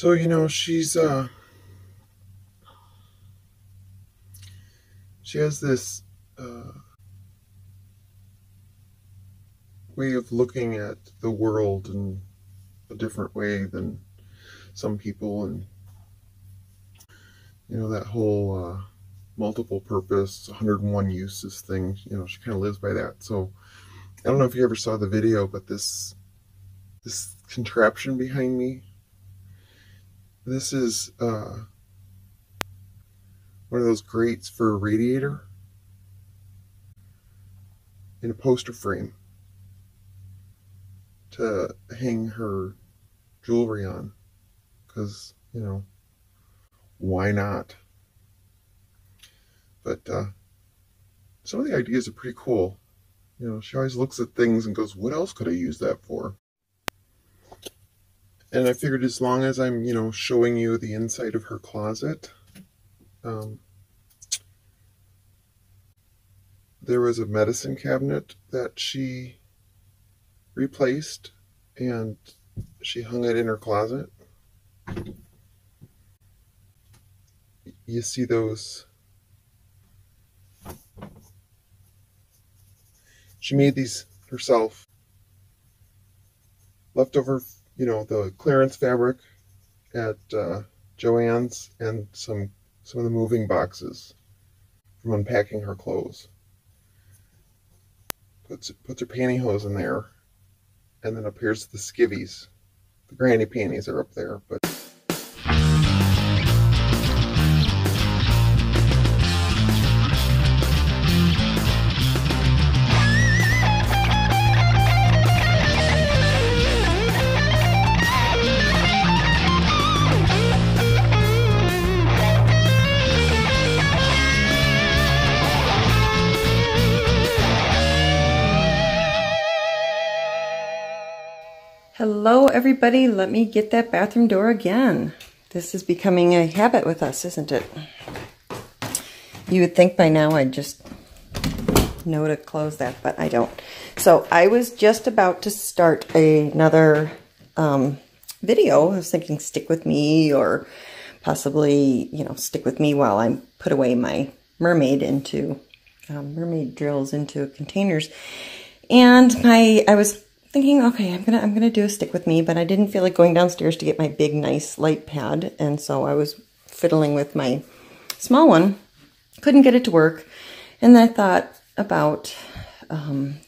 So, you know, she has this way of looking at the world in a different way than some people, and you know, that whole multiple purpose 101 uses thing, you know, she kind of lives by that. So I don't know if you ever saw the video, but this contraption behind me, this is one of those grates for a radiator in a poster frame to hang her jewelry on, because, you know, why not? But some of the ideas are pretty cool. You know, she always looks at things and goes, what else could I use that for? And I figured, as long as I'm, you know, showing you the inside of her closet, there was a medicine cabinet that she replaced, and she hung it in her closet. You see those? She made these herself. Leftover, you know, the clearance fabric at Joann's, and some of the moving boxes from unpacking her clothes. Puts her pantyhose in there, and then up here's the skivvies. The granny panties are up there, but hello everybody, let me get that bathroom door again. This is becoming a habit with us, isn't it? You would think by now I'd just know to close that, but I don't. So I was just about to start another video. I was thinking stick with me, or possibly, you know, stick with me while I put away my mermaid drills into containers. And I was thinking, okay, I'm gonna do a stick with me, but I didn't feel like going downstairs to get my big, nice light pad, and so I was fiddling with my small one. Couldn't get it to work, and then I thought about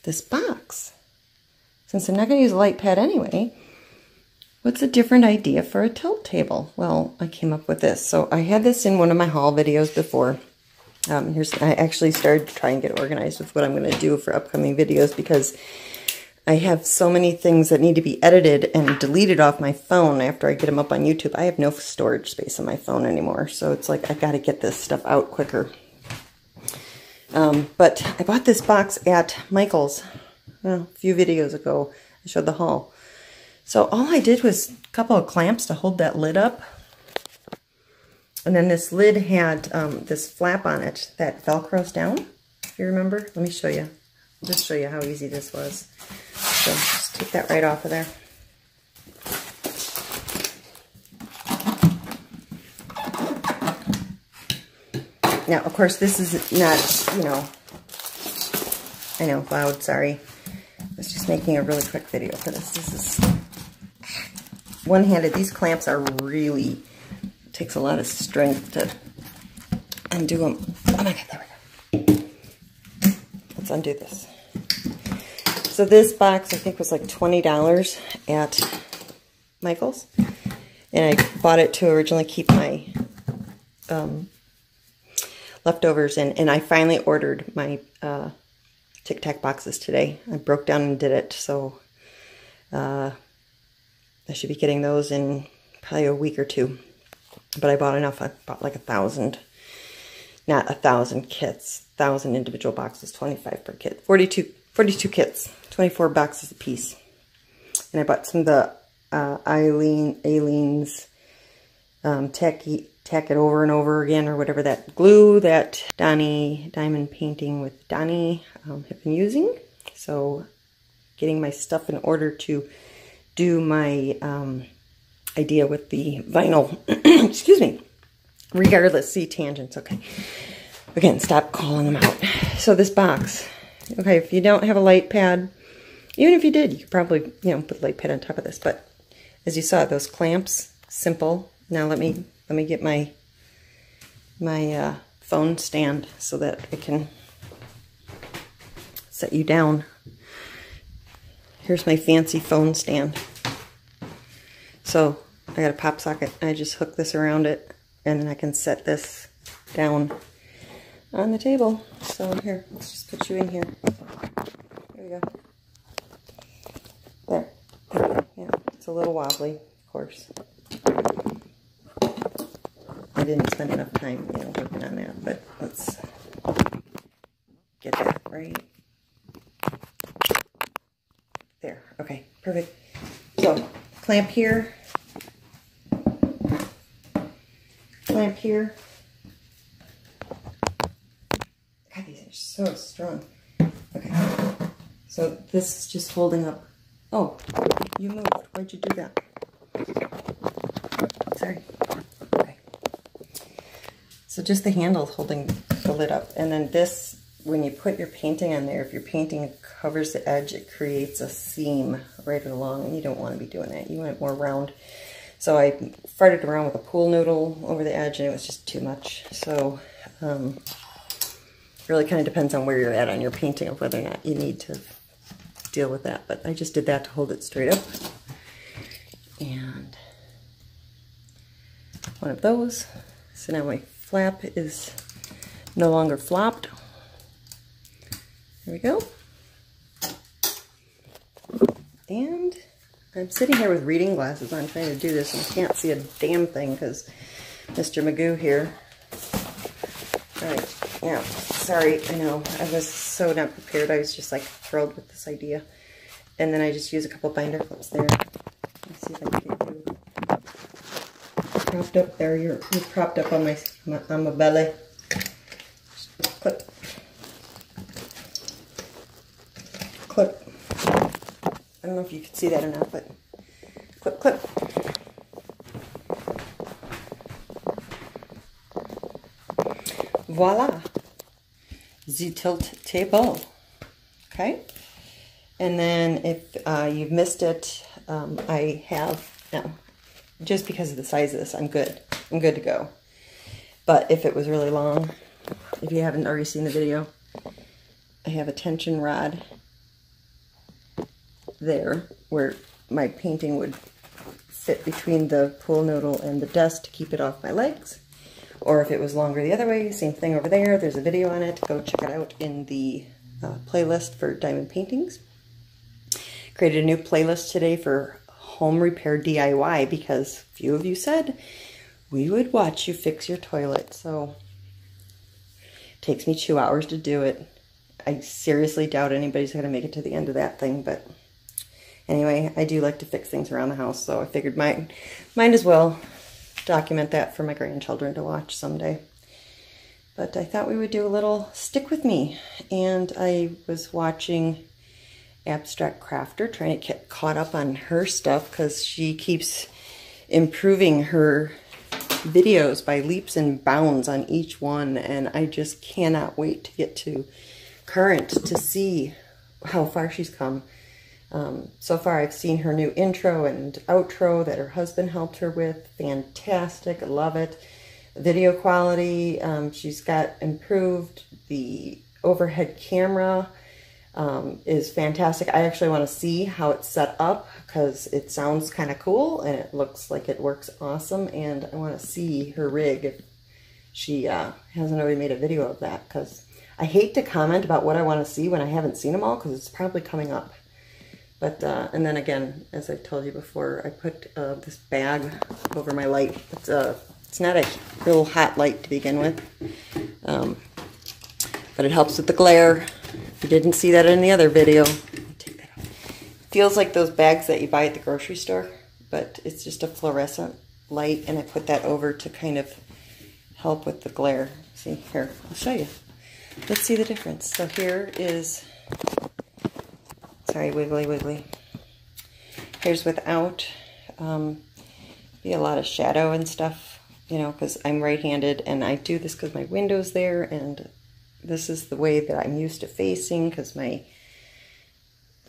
this box. Since I'm not gonna use a light pad anyway, what's a different idea for a tilt table? Well, I came up with this. So I had this in one of my haul videos before. I actually started to try and get organized with what I'm gonna do for upcoming videos, because I have so many things that need to be edited and deleted off my phone after I get them up on YouTube. I have no storage space on my phone anymore, so it's like I got to get this stuff out quicker. But I bought this box at Michael's a few videos ago. I showed the haul. So all I did was a couple of clamps to hold that lid up. And then this lid had this flap on it that velcros down, if you remember. Let me show you. I'll just show you how easy this was. So just take that right off of there. Now, of course, this is not, you know, I know, loud, sorry. I was just making a really quick video for this. This is one-handed. These clamps are really, it takes a lot of strength to undo them. Oh my God, there we go. Let's undo this. So this box, I think, was like $20 at Michael's. And I bought it to originally keep my leftovers in. And I finally ordered my Tic Tac boxes today. I broke down and did it. So I should be getting those in probably a week or two. But I bought enough. I bought like 1,000. Not 1,000 kits. 1,000 individual boxes, 25 per kit. 42 kits, 24 boxes a piece. And I bought some of the Aleene's tack it over and over again, or whatever, that glue that Donnie, Diamond Painting with Donnie, have been using. So getting my stuff in order to do my idea with the vinyl. Excuse me. Regardless, see tangents, okay. Again, stop calling them out. So this box, okay, if you don't have a light pad, even if you did, you could probably, you know, put a light pad on top of this. But as you saw, those clamps, simple. Now let me get my phone stand so that I can set you down. Here's my fancy phone stand. So I got a pop socket. I just hook this around it, and then I can set this down on the table. So here, let's just put you in here. There we go. There. Yeah, it's a little wobbly, of course. I didn't spend enough time, you know, working on that, but let's get that right. There. Okay, perfect. So, clamp here. Clamp here. God, these are so strong. Okay. So this is just holding up. Oh, you moved. Why'd you do that? Sorry. Okay. So just the handle holding the lid up. And then this, when you put your painting on there, if your painting covers the edge, it creates a seam right along, and you don't want to be doing that. You want it more round. So I farted around with a pool noodle over the edge, and it was just too much. So really kind of depends on where you're at on your painting of whether or not you need to deal with that. But I just did that to hold it straight up. And one of those. So now my flap is no longer flopped. There we go. And I'm sitting here with reading glasses on trying to do this, and I can't see a damn thing because Mr. Magoo here. Alright, yeah, sorry, I know, I was so not prepared. I was just like thrilled with this idea. And then I just use a couple binder clips there. Let's see if I can get you propped up there. You're propped up on my belly. Just clip. Clip. I don't know if you can see that or not, but clip, clip. Voila. The tilt table. Okay. And then if you've missed it, I have, no, just because of the size of this, I'm good. I'm good to go. But if it was really long, if you haven't already seen the video, I have a tension rod there where my painting would fit between the pool noodle and the desk to keep it off my legs. Or if it was longer the other way, same thing over there. There's a video on it. Go check it out in the playlist for diamond paintings. Created a new playlist today for home repair DIY because a few of you said we would watch you fix your toilet. So it takes me 2 hours to do it. I seriously doubt anybody's going to make it to the end of that thing, but anyway, I do like to fix things around the house, so I figured might as well document that for my grandchildren to watch someday. But I thought we would do a little stick with me, and I was watching Abstract Crafter, trying to get caught up on her stuff because she keeps improving her videos by leaps and bounds on each one, and I just cannot wait to get to current to see how far she's come. So far I've seen her new intro and outro that her husband helped her with. Fantastic, love it. Video quality, she's got improved. The overhead camera is fantastic. I actually want to see how it's set up because it sounds kind of cool and it looks like it works awesome, and I want to see her rig if she hasn't already made a video of that, because I hate to comment about what I want to see when I haven't seen them all because it's probably coming up. But, and then again, as I've told you before, I put this bag over my light. It's not a real hot light to begin with, but it helps with the glare. If you didn't see that in the other video, take that off. It feels like those bags that you buy at the grocery store, but it's just a fluorescent light, and I put that over to kind of help with the glare. See, here, I'll show you. Let's see the difference. So here is... Sorry, wiggly, wiggly. Here's without. be a lot of shadow and stuff, you know, because I'm right-handed, and I do this because my window's there, and this is the way that I'm used to facing, because my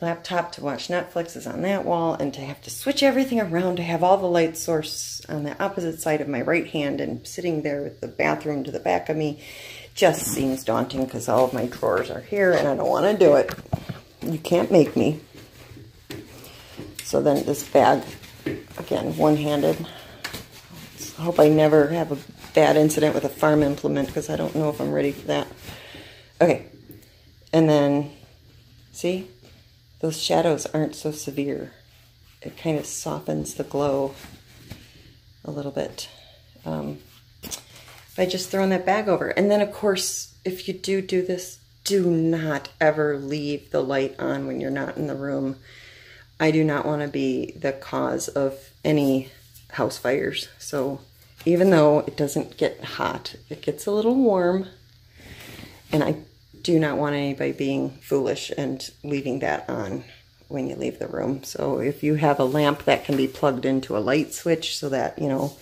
laptop to watch Netflix is on that wall, and to have to switch everything around to have all the light source on the opposite side of my right hand and sitting there with the bathroom to the back of me just seems daunting, because all of my drawers are here and I don't want to do it. You can't make me. So then this bag, again, one-handed. I hope I never have a bad incident with a farm implement, because I don't know if I'm ready for that. Okay, and then, see? Those shadows aren't so severe. It kind of softens the glow a little bit by just throwing that bag over. And then, of course, if you do this, do not ever leave the light on when you're not in the room. I do not want to be the cause of any house fires. So even though it doesn't get hot, it gets a little warm, and I do not want anybody being foolish and leaving that on when you leave the room. So if you have a lamp that can be plugged into a light switch, so that, you know,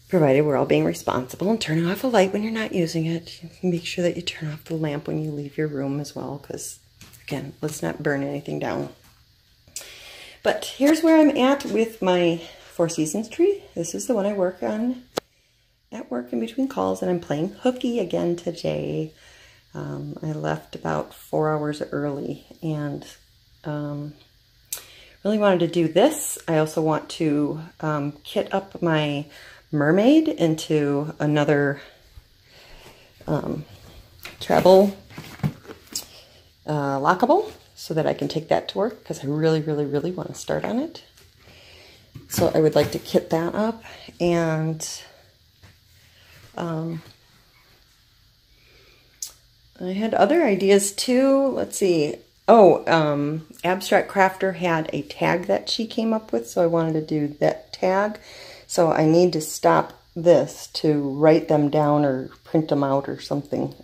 provided we're all being responsible and turning off a light when you're not using it, make sure that you turn off the lamp when you leave your room as well, because, again, let's not burn anything down. But here's where I'm at with my Four Seasons tree. This is the one I work on at work in between calls, and I'm playing hooky again today. I left about 4 hours early, and really wanted to do this. I also want to kit up my mermaid into another travel lockable, so that I can take that to work, because I really, really, really want to start on it. So I would like to kit that up, and I had other ideas too. Let's see. Oh, Abstract Crafter had a tag that she came up with, so I wanted to do that tag. So I need to stop this to write them down or print them out or something,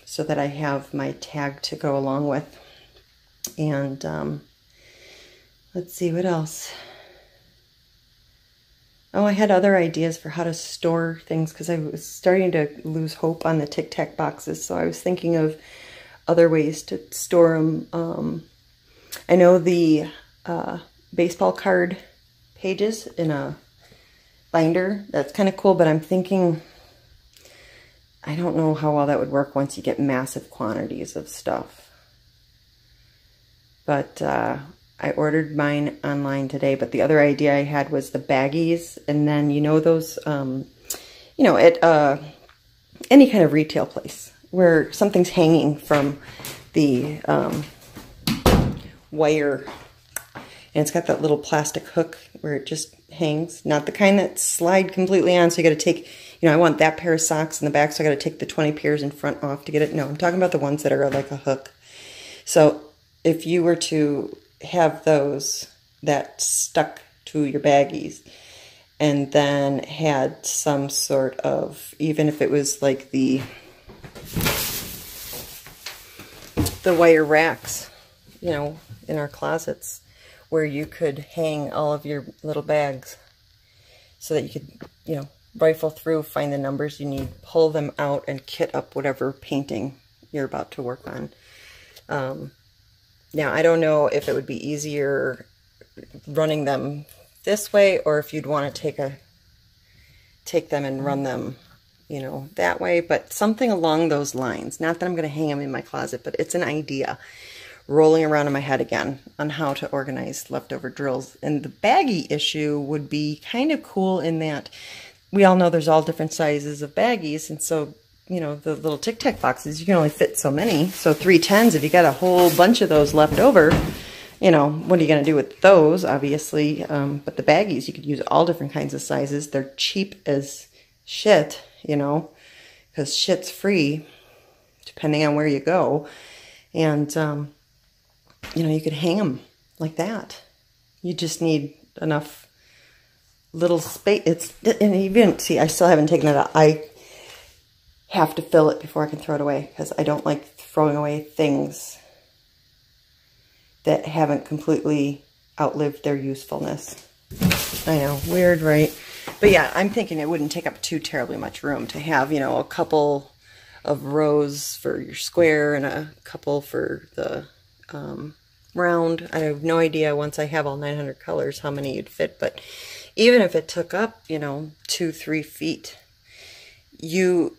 so that I have my tag to go along with. And let's see, what else? Oh, I had other ideas for how to store things, because I was starting to lose hope on the Tic Tac boxes. So I was thinking of other ways to store them. I know the baseball card pages in a binder. That's kind of cool, but I'm thinking, I don't know how well that would work once you get massive quantities of stuff. But I ordered mine online today, but the other idea I had was the baggies, and then, you know, those, you know, at any kind of retail place where something's hanging from the wire, and it's got that little plastic hook where it just hangs, not the kind that slide completely on, so you got to take, you know, I want that pair of socks in the back, so I got to take the 20 pairs in front off to get it. No, I'm talking about the ones that are like a hook. So if you were to have those that stuck to your baggies, and then had some sort of, even if it was like the wire racks, you know, in our closets, where you could hang all of your little bags, so that you could, you know, rifle through, find the numbers you need, pull them out, and kit up whatever painting you're about to work on. Now, I don't know if it would be easier running them this way, or if you'd want to take them and run them, you know, that way, but something along those lines. Not that I'm going to hang them in my closet, but it's an idea rolling around in my head again on how to organize leftover drills. And the baggie issue would be kind of cool in that we all know there's all different sizes of baggies, and so, you know, the little Tic Tac boxes, you can only fit so many. So 310s, if you got a whole bunch of those left over, you know, what are you going to do with those, obviously? But the baggies, you could use all different kinds of sizes. They're cheap as shit, you know, because shit's free, depending on where you go. And, you know, you could hang them like that. You just need enough little space. And even, see, I still haven't taken it out. I have to fill it before I can throw it away, because I don't like throwing away things that haven't completely outlived their usefulness. I know, weird, right? But yeah, I'm thinking it wouldn't take up too terribly much room to have, you know, a couple of rows for your square and a couple for the round. I have no idea once I have all 900 colors how many you'd fit, but even if it took up, you know, 2-3 feet, you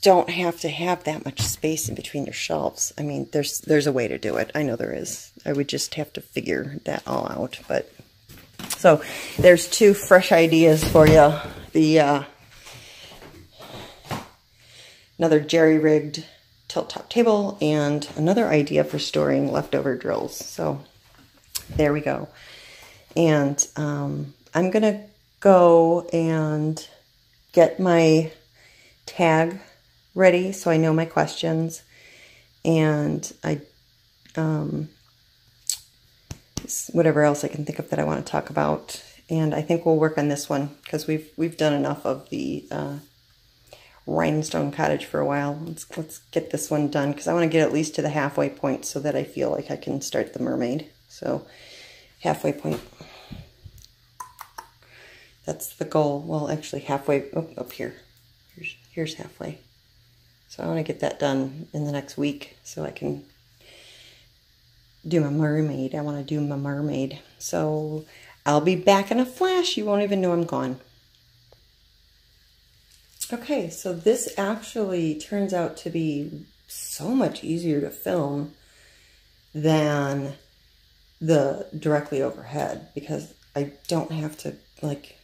don't have to have that much space in between your shelves. I mean, there's a way to do it. I know there is. I would just have to figure that all out. But so there's 2 fresh ideas for you. The another jerry-rigged tilt-top table and another idea for storing leftover drills. So there we go. And I'm gonna go and get my tag ready so I know my questions, and whatever else I can think of that I want to talk about. And I think we'll work on this one because we've done enough of the rhinestone cottage for a while. Let's get this one done because I want to get at least to the halfway point so that I feel like I can start the mermaid. So halfway point. That's the goal. Well, actually halfway up here. Here's halfway. So I want to get that done in the next week so I can do my mermaid. I want to do my mermaid. So I'll be back in a flash. You won't even know I'm gone. Okay, so this actually turns out to be so much easier to film than the directly overhead because I don't have to like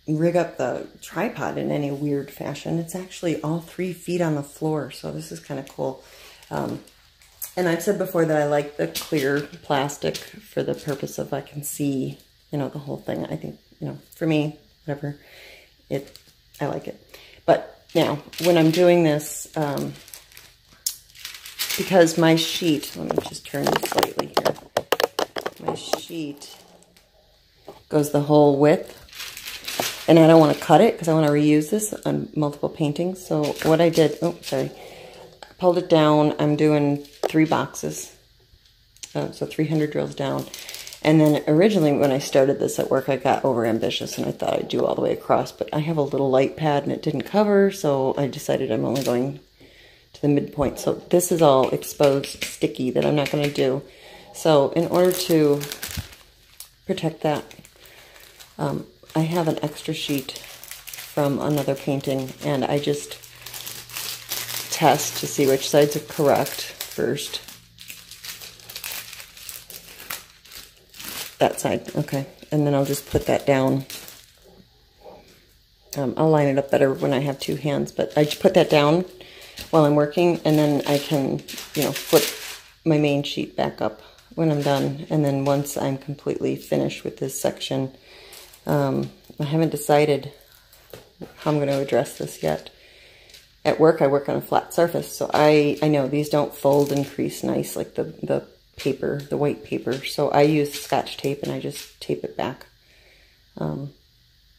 rig up the tripod in any weird fashion. It's actually all 3 feet on the floor, so this is kind of cool. And I've said before that I like the clear plastic for the purpose of I can see, you know, the whole thing. I think, you know, for me, whatever, I like it. But now, when I'm doing this, because my sheet, let me just turn this slightly here. My sheet goes the whole width. And I don't want to cut it because I want to reuse this on multiple paintings. So what I did, I pulled it down. I'm doing 3 boxes. So 300 drills down. And then originally when I started this at work, I got over ambitious and I thought I'd do all the way across. But I have a little light pad and it didn't cover. So I decided I'm only going to the midpoint. So this is all exposed sticky that I'm not going to do. So in order to protect that, I have an extra sheet from another painting, and I just test to see which sides are correct first. That side, okay. And then I'll just put that down. I'll line it up better when I have 2 hands, but I just put that down while I'm working, and then I can, you know, flip my main sheet back up when I'm done. And then once I'm completely finished with this section, I haven't decided how I'm going to address this yet. At work, I work on a flat surface, so I know these don't fold and crease nice like the paper, the white paper. So I use Scotch tape and I just tape it back. And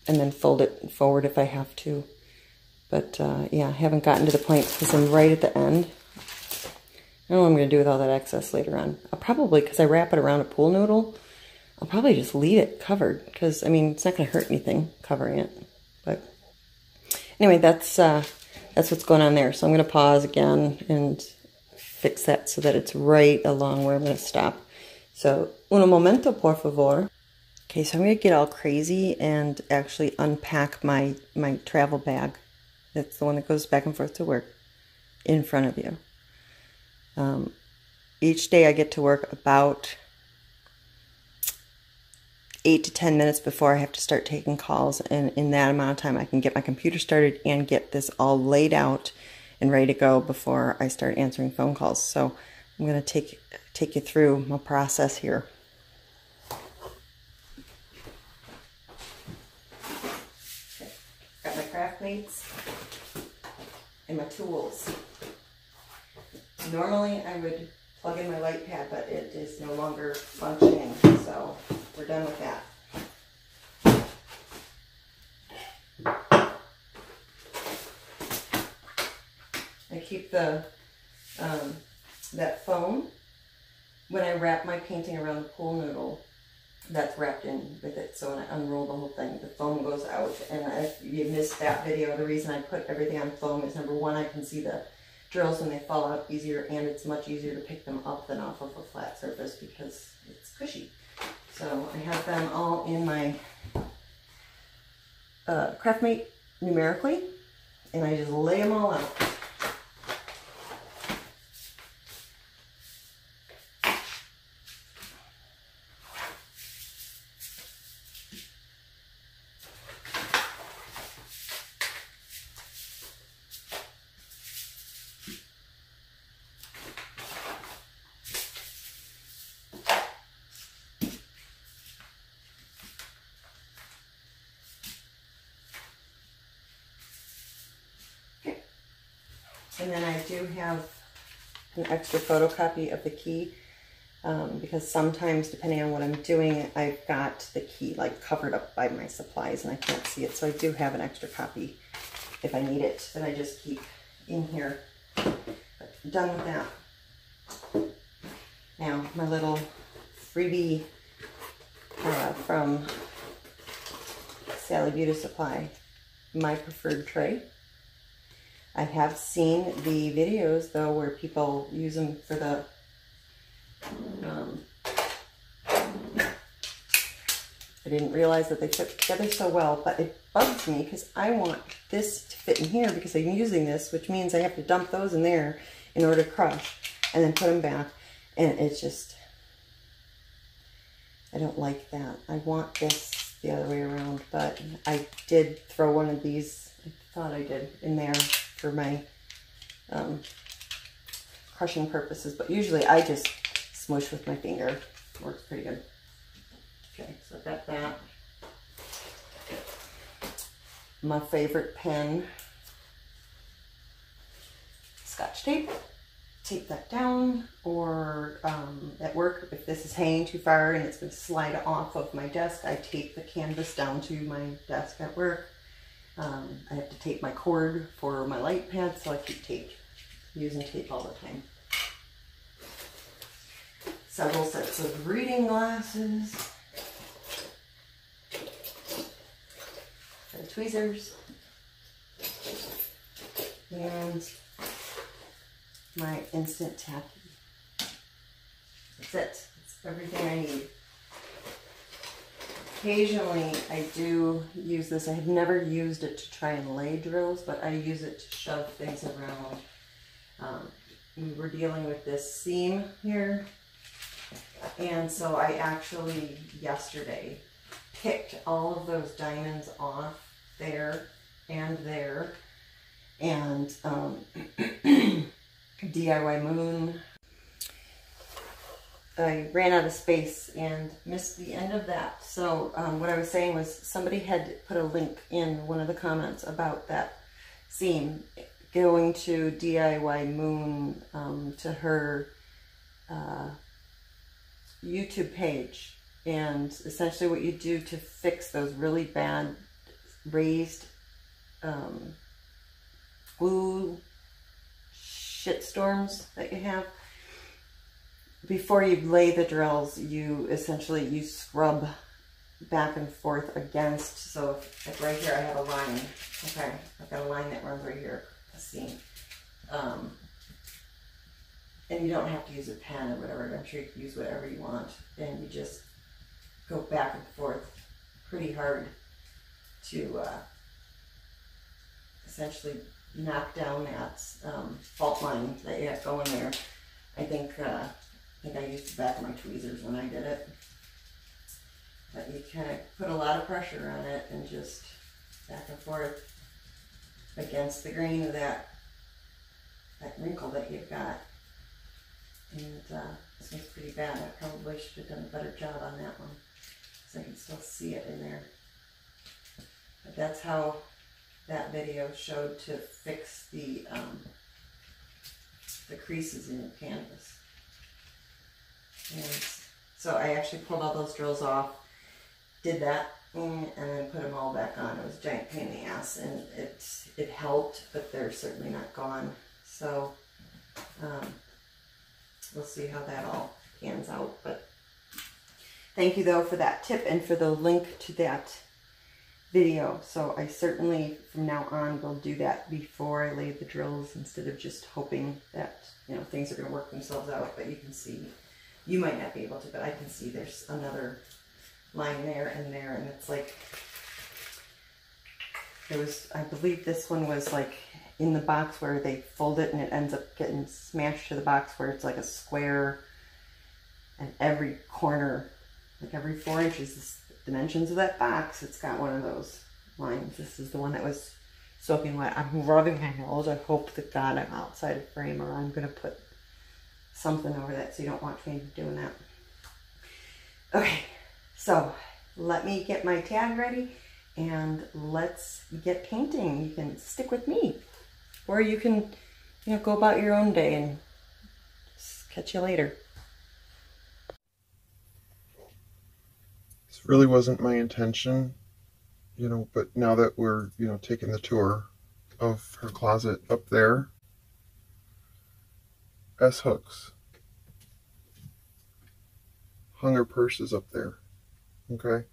then fold it forward if I have to. But yeah, I haven't gotten to the point because I'm right at the end. I don't know what I'm going to do with all that excess later on. I'll probably, because I wrap it around a pool noodle, I'll probably just leave it covered because, I mean, it's not going to hurt anything covering it. But anyway, that's what's going on there. So I'm going to pause again and fix that so that it's right along where I'm going to stop. So, un momento, por favor. Okay, so I'm going to get all crazy and actually unpack my travel bag. That's the one that goes back and forth to work in front of you. Each day I get to work about 8 to 10 minutes before I have to start taking calls, and in that amount of time I can get my computer started and get this all laid out and ready to go before I start answering phone calls. So I'm going to take you through my process here. Okay. Got my craft plates and my tools. Normally I would plug in my light pad, but it is no longer functioning, so we're done with that. I keep the that foam when I wrap my painting around the pool noodle. that's wrapped in with it. So when I unroll the whole thing, the foam goes out. And if you missed that video, the reason I put everything on foam is number one, I can see the drills when they fall out easier, and it's much easier to pick them up than off of a flat surface because it's cushy. So I have them all in my Craftmate numerically, and I just lay them all out. And then I do have an extra photocopy of the key because sometimes, depending on what I'm doing, I've got the key like covered up by my supplies and I can't see it. So I do have an extra copy if I need it that I just keep in here. But done with that. Now, my little freebie from Sally Beauty Supply, my preferred tray. I have seen the videos though where people use them for the I didn't realize that they fit together so well, but it bugs me because I want this to fit in here because I'm using this, which means I have to dump those in there in order to crush and then put them back, and it's just, I don't like that. I want this the other way around, but I did throw one of these, I thought I did, in there for my crushing purposes, but usually I just smush with my finger. Works pretty good. Okay, so I've got that. My favorite pen, Scotch tape. Tape that down, or at work, if this is hanging too far and it's going to slide off of my desk, I tape the canvas down to my desk at work. I have to tape my cord for my light pad, so I keep tape, using tape all the time. Several sets of reading glasses, and tweezers, and my instant tacky. That's it. That's everything I need. Occasionally I do use this. I have never used it to try and lay drills, but I use it to shove things around. We were dealing with this seam here, and so I actually yesterday picked all of those diamonds off there and there, and DIY moon. I ran out of space and missed the end of that. So what I was saying was somebody had put a link in one of the comments about that seam. Going to DIY moon to her YouTube page, and essentially what you do to fix those really bad raised glue shitstorms that you have. Before you lay the drills, you essentially scrub back and forth against. So like right here I have a line. Okay, I've got a line that runs right here, a seam. And you don't have to use a pen or whatever. I'm sure you can use whatever you want. And you just go back and forth pretty hard to essentially knock down that fault line that you have going there. I think I used the back of my tweezers when I did it. But you kind of put a lot of pressure on it and just back and forth against the grain of that wrinkle that you've got. And this one's pretty bad. I probably should have done a better job on that one, because I can still see it in there. But that's how that video showed to fix the creases in your canvas. And so I actually pulled all those drills off, did that, and then put them all back on. It was a giant pain in the ass, and it helped, but they're certainly not gone. So we'll see how that all pans out. But Thank you though for that tip and for the link to that video. So I certainly from now on will do that before I lay the drills instead of just hoping that, you know, things are going to work themselves out. But you can see, you might not be able to, but I can see there's another line there, and it's like, there was, I believe this one was like in the box where they fold it and it ends up getting smashed to the box where it's like a square, and every corner, like every 4 inches, the dimensions of that box, it's got one of those lines. This is the one that was soaking wet. I'm rubbing my nose. I hope to God I'm outside of frame, or I'm going to put something over that so you don't watch me doing that. Okay, so let me get my tag ready and let's get painting. You can stick with me, or you can, you know, go about your own day and catch you later. This really wasn't my intention, you know, but now that we're, you know, taking the tour of her closet up there, S hooks, hung her purses up there, okay?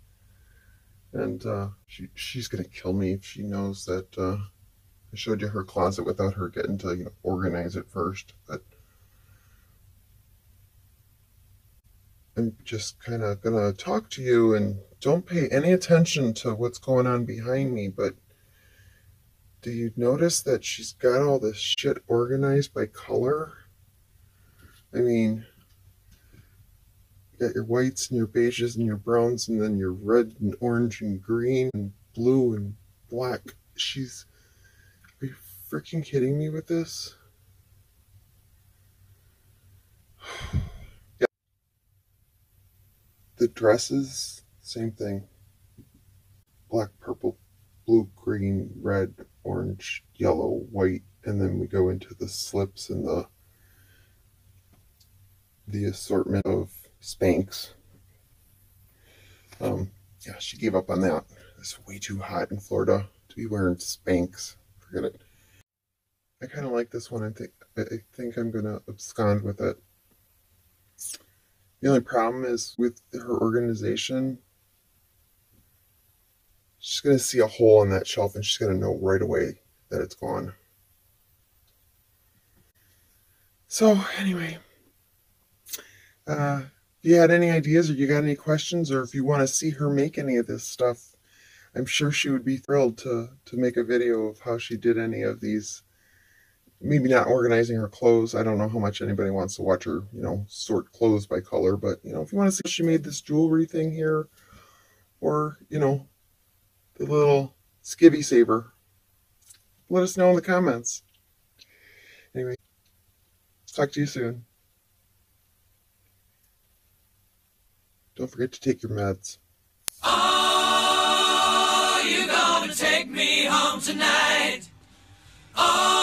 And she's gonna kill me if she knows that I showed you her closet without her getting to, you know, organize it first. But I'm just kind of gonna talk to you, and don't pay any attention to what's going on behind me, but do you notice that she's got all this shit organized by color? I mean, you got your whites and your beiges and your browns, and then your red and orange and green and blue and black. Are you freaking kidding me with this? Yeah. The dresses, same thing. Black, purple, blue, green, red, orange, yellow, white, and then we go into the slips and the assortment of Spanx. Yeah, she gave up on that. It's way too hot in Florida to be wearing Spanx. Forget it. I kind of like this one. I think I'm gonna abscond with it. The only problem is with her organization. She's gonna see a hole in that shelf and she's gonna know right away that it's gone. So anyway, if you had any ideas or you got any questions, or if you want to see her make any of this stuff, I'm sure she would be thrilled to make a video of how she did any of these. Maybe not organizing her clothes. I don't know how much anybody wants to watch her, you know, sort clothes by color. But, you know, if you want to see how she made this jewelry thing here, or, you know, the little skivvy saver, let us know in the comments. Anyway, talk to you soon. Don't forget to take your meds. Oh, you're gonna take me home tonight. Oh.